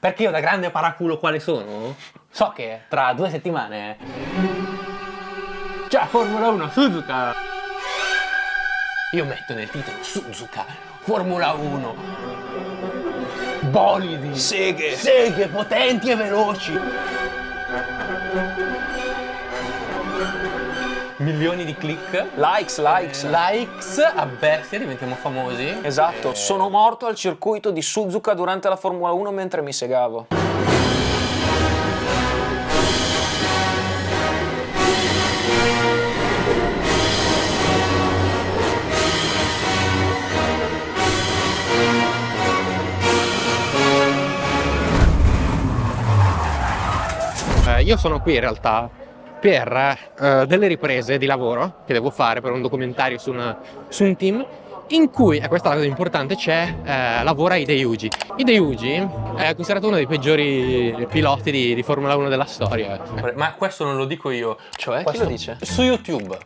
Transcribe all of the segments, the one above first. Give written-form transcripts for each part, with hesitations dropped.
Perché io da grande paraculo quale sono, so che tra 2 settimane c'è Formula 1 Suzuka. Io metto nel titolo Suzuka, Formula 1, bolidi, seghe potenti e veloci. Milioni di click, Likes. a bestia, diventiamo famosi. Esatto, sono morto al circuito di Suzuka durante la Formula 1 mentre mi segavo. Io sono qui in realtà per delle riprese di lavoro che devo fare per un documentario su un team in cui, e questa è la cosa importante, lavora Hideyuji. Hideyuji è considerato uno dei peggiori piloti di Formula 1 della storia. Ma questo non lo dico io. Cioè, questo chi lo dice? Su YouTube,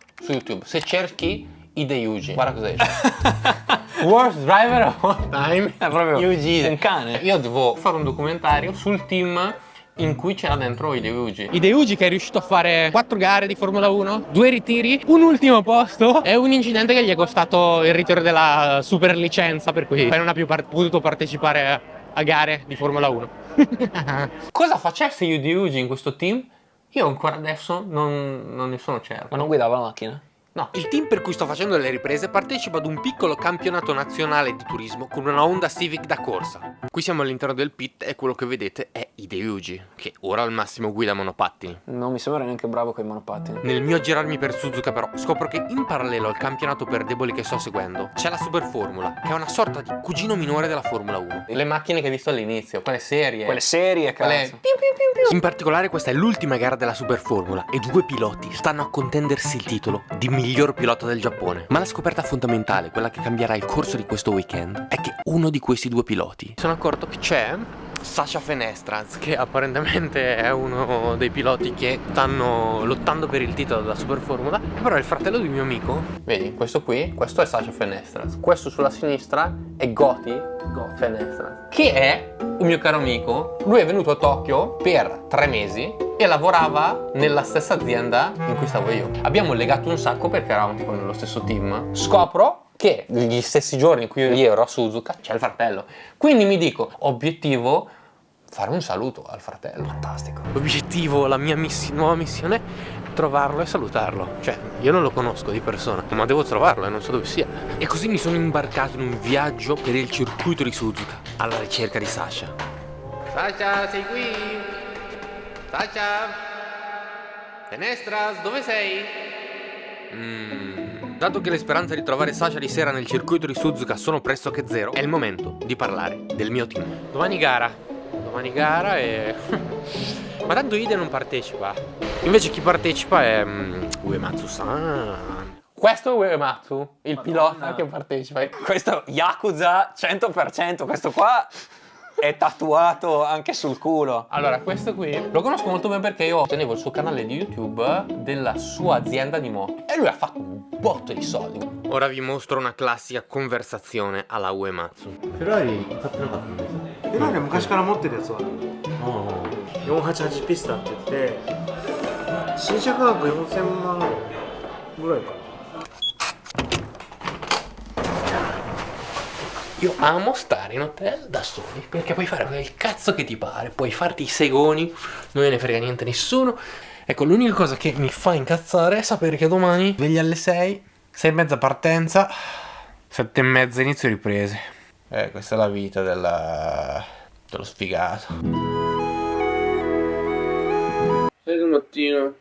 se cerchi Hideyuji, guarda cosa dice. Worst driver of all time. È proprio Yuji. un cane. Io devo fare un documentario sul team in cui c'era dentro Hideyuji che è riuscito a fare 4 gare di Formula 1, 2 ritiri, un ultimo posto e un incidente che gli è costato il ritiro della super licenza, per cui non ha più potuto partecipare a gare di Formula 1. Cosa facesse Hideyuji in questo team? Io ancora adesso non ne sono certo. Ma non guidava la macchina? No. Il team per cui sto facendo le riprese partecipa ad un piccolo campionato nazionale di turismo con una Honda Civic da corsa. Qui siamo all'interno del pit e quello che vedete è Hideyuji, che ora al massimo guida monopattini. Non mi sembra neanche bravo con i monopattini. Nel mio girarmi per Suzuka però scopro che in parallelo al campionato per deboli che sto seguendo c'è la Super Formula, che è una sorta di cugino minore della Formula 1. Le macchine che hai visto all'inizio, quelle serie, cazzo. In particolare questa è l'ultima gara della Super Formula e 2 piloti stanno a contendersi il titolo di miglior pilota del Giappone. Ma la scoperta fondamentale, quella che cambierà il corso di questo weekend, è che uno di questi 2 piloti, sono accorto che c'è Sasha Fenestras, che apparentemente è uno dei piloti che stanno lottando per il titolo della Super Formula, però è il fratello di un mio amico. Vedi, questo è Sasha Fenestras, questo sulla sinistra è Goti Fenestras, che è un mio caro amico. Lui è venuto a Tokyo per 3 mesi e lavorava nella stessa azienda in cui stavo io. Abbiamo legato un sacco perché eravamo tipo nello stesso team. Scopro che gli stessi giorni in cui io ero a Suzuka c'è il fratello. Quindi mi dico, obiettivo, fare un saluto al fratello. Fantastico. L'obiettivo, la mia nuova missione, trovarlo e salutarlo. Cioè, io non lo conosco di persona, ma devo trovarlo e non so dove sia. E così mi sono imbarcato in un viaggio per il circuito di Suzuka, alla ricerca di Sasha. Sasha, sei qui? Sasha? Fenestras, dove sei? Dato che le speranze di trovare Sasha di sera nel circuito di Suzuka sono pressoché zero, è il momento di parlare del mio team. Domani gara e... ma tanto Hide non partecipa. Invece chi partecipa è Uematsu-san. Questo è Uematsu, il pilota che partecipa. Questo Yakuza 100%, questo qua è tatuato anche sul culo. Allora, questo qui lo conosco molto bene perché io tenevo il suo canale di YouTube della sua azienda di moto e lui ha fatto un botto di soldi. Ora vi mostro una classica conversazione alla Uematsu. フェラーリ買ってなかったんですよ。フェラーリは昔から持ってるやつは488ピスタって言って新車価格4000万ぐらいかな。 Io amo stare in hotel da soli perché puoi fare quel cazzo che ti pare, puoi farti i segoni, non me ne frega niente nessuno. Ecco, l'unica cosa che mi fa incazzare è sapere che domani sveglia alle 6, 6:30 partenza, 7:30 inizio riprese. Questa è la vita dello sfigato. 6 del mattino.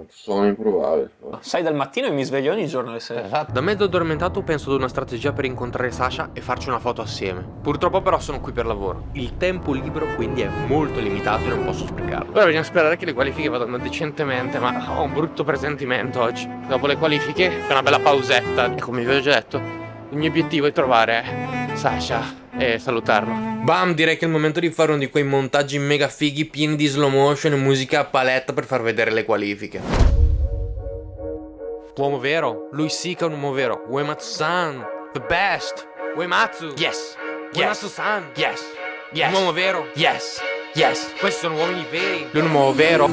Sono improbabile. 6 del mattino e mi sveglio ogni giorno alle 6. Esatto. Da mezzo addormentato penso ad una strategia per incontrare Sasha e farci una foto assieme. Purtroppo però sono qui per lavoro. Il tempo libero quindi è molto limitato e non posso sprecarlo. Ora bisogna sperare che le qualifiche vadano decentemente, ma ho un brutto presentimento oggi. Dopo le qualifiche c'è una bella pausetta. E come vi ho già detto, il mio obiettivo è trovare Sasha e salutarlo. Bam, direi che è il momento di fare uno di quei montaggi mega fighi pieni di slow motion e musica a paletta per far vedere le qualifiche. Uomo vero, lui sì che è un uomo vero. Uematsu-san, the best. Uematsu, yes. Uematsu-san, yes. Yes. Un uomo vero, yes. Yes, questi sono uomini veri. Lui è un uomo vero.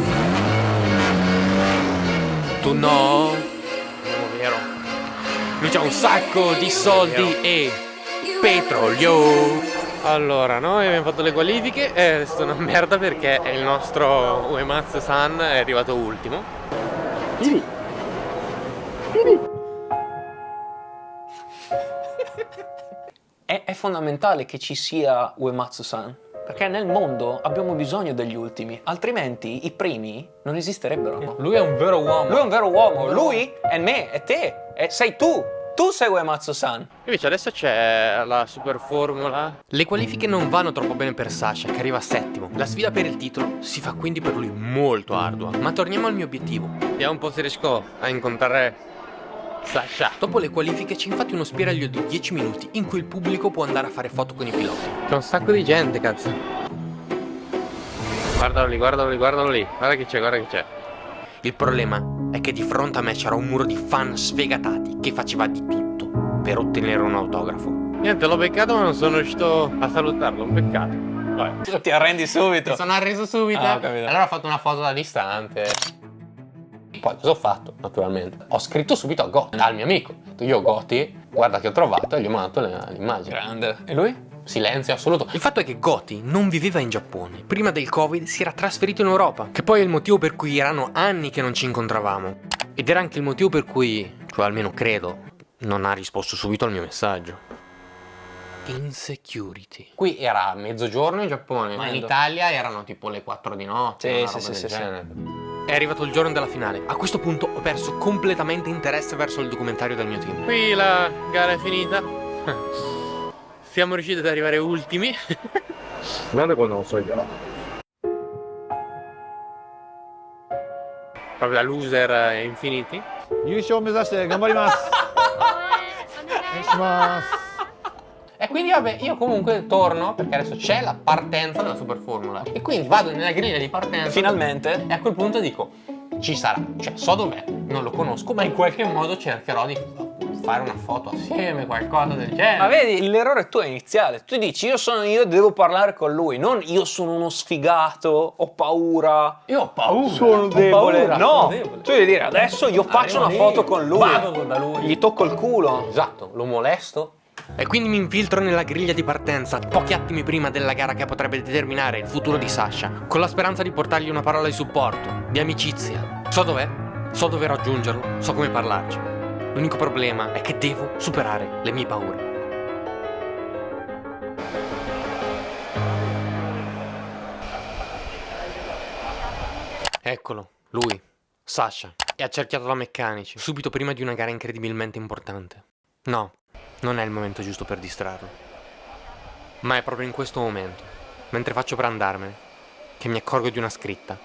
Tu no. È un uomo vero. Lui c'ha un sacco di soldi e petrolio. Allora, noi abbiamo fatto le qualifiche e è stata una merda perché il nostro Uematsu-san è arrivato ultimo. È fondamentale che ci sia Uematsu-san, perché nel mondo abbiamo bisogno degli ultimi, altrimenti i primi non esisterebbero. Lui è un vero uomo. Lui è un vero uomo, lui è me, è te, sei tu. Tu sei Uematsu-san. Invece adesso c'è la super formula. Le qualifiche non vanno troppo bene per Sasha, che arriva settimo. La sfida per il titolo si fa quindi per lui molto ardua. Ma torniamo al mio obiettivo. Vediamo un po' se riesco a incontrare Sasha. Dopo le qualifiche c'è infatti uno spiraglio di 10 minuti in cui il pubblico può andare a fare foto con i piloti. C'è un sacco di gente, cazzo. Guardalo lì, guardalo lì, guardalo lì. Guarda che c'è, guarda che c'è. Il problema è che di fronte a me c'era un muro di fan sfegatati che faceva di tutto per ottenere un autografo. Niente, l'ho beccato ma non sono riuscito a salutarlo, un peccato. Vabbè. Ti arrendi subito. Mi sono arreso subito. Ah, ho capito. Allora ho fatto una foto da distante. Poi cosa ho fatto? Naturalmente ho scritto subito a Gotti, al mio amico. Ho detto, io Gotti, guarda che ho trovato, e gli ho mandato l'immagine. Grande. E lui? Silenzio assoluto. Il fatto è che Gotti non viveva in Giappone. Prima del Covid si era trasferito in Europa, che poi è il motivo per cui erano anni che non ci incontravamo. Ed era anche il motivo per cui, cioè almeno credo, non ha risposto subito al mio messaggio. Insecurity. Qui era mezzogiorno in Giappone, ma in Italia erano tipo le 4 di notte. Sì. È arrivato il giorno della finale. A questo punto ho perso completamente interesse verso il documentario del mio team. Qui la gara è finita. Siamo riusciti ad arrivare ultimi. なんでこんな遅いんだ Proprio da loser infiniti. 優勝目指して頑張りますお願いします E quindi vabbè, io comunque torno perché adesso c'è la partenza della super formula. E quindi vado nella griglia di partenza. Finalmente. E a quel punto dico, ci sarà. Cioè, so dov'è, non lo conosco, ma in qualche modo cercherò di fare una foto assieme, qualcosa del genere. Ma vedi, l'errore tuo è iniziale. Tu dici, io devo parlare con lui, non io sono uno sfigato, ho paura. Io ho paura. Sono debole. Paura, No, sono debole. tu devi dire, adesso io faccio una foto con lui. Vado da lui. Gli tocco il culo. Esatto, lo molesto. E quindi mi infiltro nella griglia di partenza pochi attimi prima della gara che potrebbe determinare il futuro di Sasha, con la speranza di portargli una parola di supporto, di amicizia. So dov'è, so dove raggiungerlo, so come parlarci. L'unico problema è che devo superare le mie paure. Eccolo, lui, Sasha, è accerchiato da meccanici, subito prima di una gara incredibilmente importante. No, non è il momento giusto per distrarlo. Ma è proprio in questo momento, mentre faccio per andarmene, che mi accorgo di una scritta.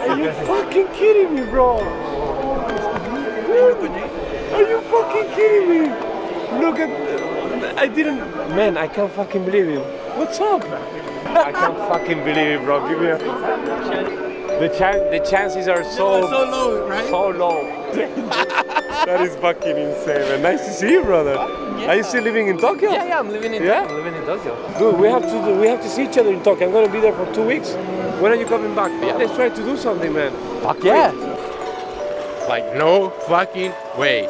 Are you fucking kidding me, bro? Are you fucking kidding me? Look at... I didn't... Man, I can't fucking believe it. What's up? I can't fucking believe it, bro. Give me a... The chances are so low, right? So low. That is fucking insane, man. Nice to see you, brother. Are you still living in Tokyo? Yeah, I'm living in Yeah? I'm living in Tokyo. Dude, we have to see each other in Tokyo. I'm gonna be there for 2 weeks. When are you coming back? Let's try to do something, man. Fuck yeah. Like, no fucking way.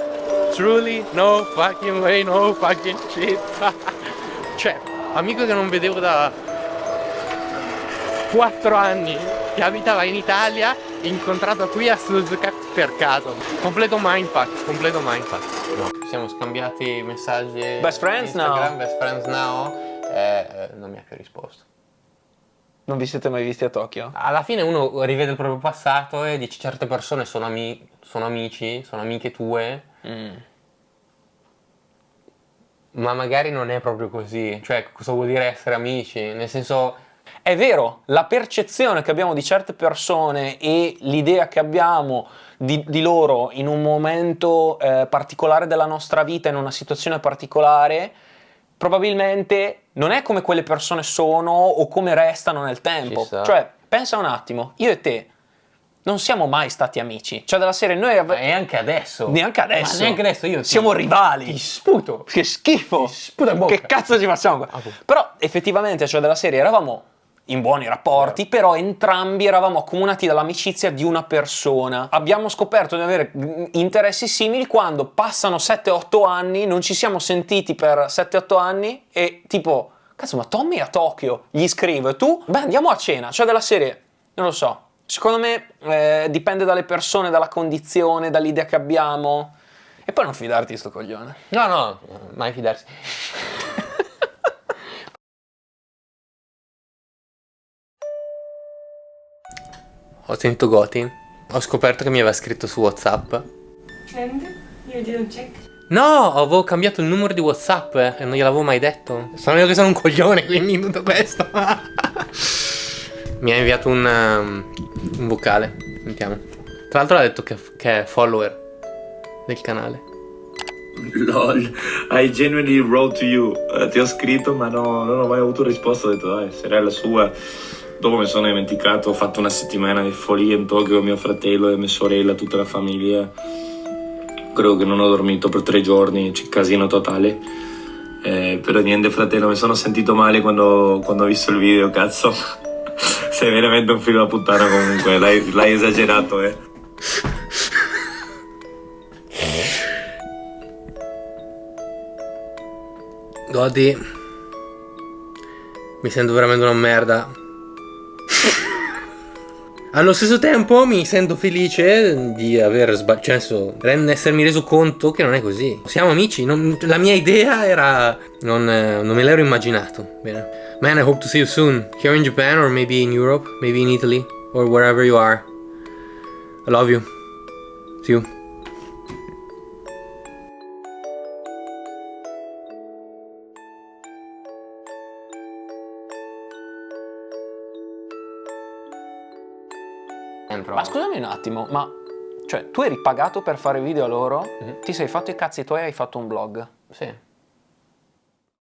Truly, no fucking way, no fucking shit. Cioè, amico che non vedevo da 4 anni, che abitava in Italia, incontrato qui a Suzuka per caso. Completo mindfuck, completo mindfuck. No, ci siamo scambiati messaggi. Best friends Instagram, now. Best friends now. Non mi ha più risposto. Non vi siete mai visti a Tokyo? Alla fine uno rivede il proprio passato e dice certe persone sono amici, sono amiche tue, ma magari non è proprio così. Cioè, cosa vuol dire essere amici? Nel senso, È vero, la percezione che abbiamo di certe persone e l'idea che abbiamo di loro in un momento particolare della nostra vita, in una situazione particolare, probabilmente non è come quelle persone sono o come restano nel tempo. Ci sta. Cioè, pensa un attimo, io e te non siamo mai stati amici. Cioè della serie noi E anche adesso. neanche adesso. Ma neanche adesso io siamo rivali. Ti sputo. Che schifo. Ti sputo in bocca. Che cazzo ci facciamo qua? Però effettivamente, cioè della serie eravamo in buoni rapporti, però entrambi eravamo accomunati dall'amicizia di una persona. Abbiamo scoperto di avere interessi simili quando passano 7-8 anni, non ci siamo sentiti per 7-8 anni e tipo, cazzo, ma Tommy è a Tokyo, gli scrivo, e tu? Beh, andiamo a cena. Cioè della serie, non lo so, secondo me dipende dalle persone, dalla condizione, dall'idea che abbiamo. E poi non fidarti di sto coglione. No, mai fidarsi. Ho sentito Goti, ho scoperto che mi aveva scritto su WhatsApp. And you didn't check? No, avevo cambiato il numero di WhatsApp e non gliel'avevo mai detto. Sono io che sono un coglione, quindi tutto questo. Mi ha inviato un vocale, sentiamo. Tra l'altro ha detto che è follower del canale. LOL, I genuinely wrote to you. Ti ho scritto ma non ho mai avuto risposta. Ho detto dai, sorella sua. Dopo mi sono dimenticato, ho fatto una settimana di follia in Tokyo con mio fratello e mia sorella, tutta la famiglia. Credo che non ho dormito per 3 giorni, c'è casino totale. Però niente fratello, mi sono sentito male quando ho visto il video, cazzo. Sei veramente un figlio da puttana comunque, l'hai esagerato, Godi, mi sento veramente una merda. Allo stesso tempo mi sento felice di aver sbagliato, cioè essermi reso conto che non è così. Siamo amici, la mia idea era, non me l'ero immaginato. Bene. Man, I hope to see you soon, here in Japan or maybe in Europe, maybe in Italy or wherever you are. I love you. See you. Ma scusami un attimo, ma cioè tu eri pagato per fare video a loro? Ti sei fatto i cazzi tuoi e hai fatto un blog? Sì.